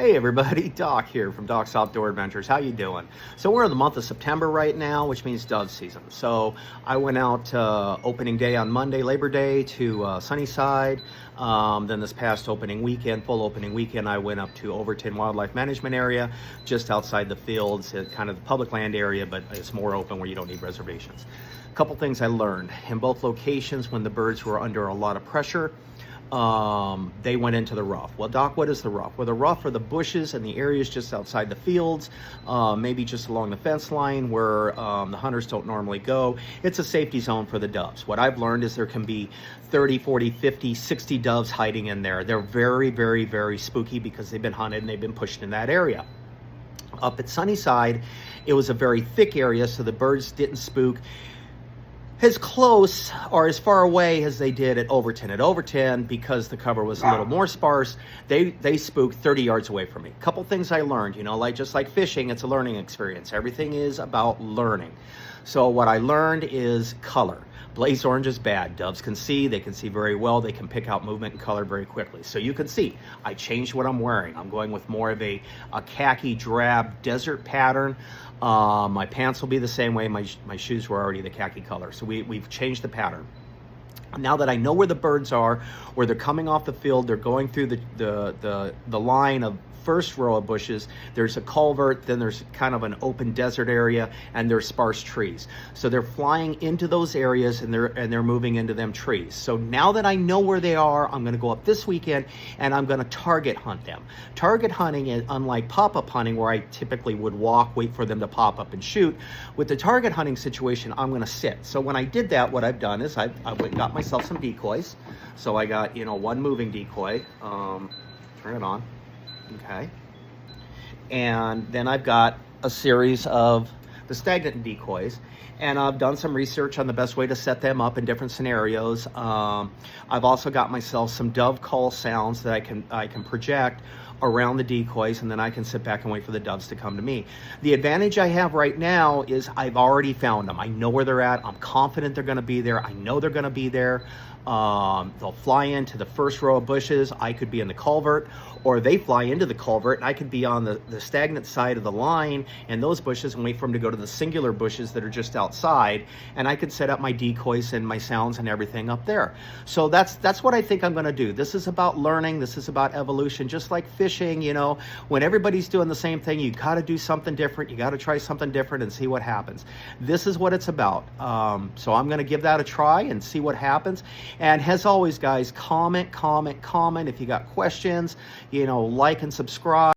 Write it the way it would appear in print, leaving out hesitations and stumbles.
Hey everybody, Doc here from Doc's Outdoor Adventures. How you doing? So we're in the month of September right now, which means dove season. So I went out opening day on Monday, Labor Day, to Sunnyside. Then this past opening weekend, full opening weekend, I went up to Overton Wildlife Management Area, just outside the fields, kind of the public land area, but it's more open where you don't need reservations. A couple things I learned. In both locations, when the birds were under a lot of pressure, they went into the rough. Well, Doc, what is the rough? Well, the rough are the bushes and the areas just outside the fields, maybe just along the fence line where the hunters don't normally go. It's a safety zone for the doves. What I've learned is there can be 30, 40, 50, 60 doves hiding in there. They're very, very, very spooky because they've been hunted and they've been pushed in that area. Up at Sunnyside, it was a very thick area, so the birds didn't spook as close or as far away as they did at Overton. At Overton, because the cover was a little more sparse, they spooked 30 yards away from me. A couple things I learned, just like fishing, it's a learning experience. Everything is about learning. So what I learned is color. Blaze orange is bad. Doves can see, they can see very well, they can pick out movement and color very quickly. So you can see, I changed what I'm wearing. I'm going with more of a khaki drab desert pattern. My pants will be the same way. My shoes were already the khaki color. So we've changed the pattern. Now that I know where the birds are, where they're coming off the field, they're going through the line of first row of bushes, there's a culvert, then there's kind of an open desert area, and there's sparse trees. So they're flying into those areas and they're moving into them trees. So now that I know where they are, I'm gonna go up this weekend and I'm gonna target hunt them. Target hunting is unlike pop-up hunting where I typically would walk, wait for them to pop up and shoot. With the target hunting situation, I'm gonna sit. So when I did that, what I've done is I went and got myself some decoys. So I got, one moving decoy, turn it on. Okay, and then I've got a series of the stagnant decoys, and I've done some research on the best way to set them up in different scenarios. I've also got myself some dove call sounds that I can project around the decoys, and then I can sit back and wait for the doves to come to me. The advantage I have right now is I've already found them. I know where they're at. I'm confident they're gonna be there. I know they're gonna be there. They'll fly into the first row of bushes. I could be in the culvert, or they fly into the culvert and I could be on the stagnant side of the line and those bushes and wait for them to go to the singular bushes that are just outside, and I could set up my decoys and my sounds and everything up there. So that's what I think I'm gonna do. This is about learning. This is about evolution. Just like fishing, when everybody's doing the same thing, you gotta do something different. You gotta try something different and see what happens. This is what it's about. So I'm gonna give that a try and see what happens. And as always, guys, comment if you got questions, like and subscribe.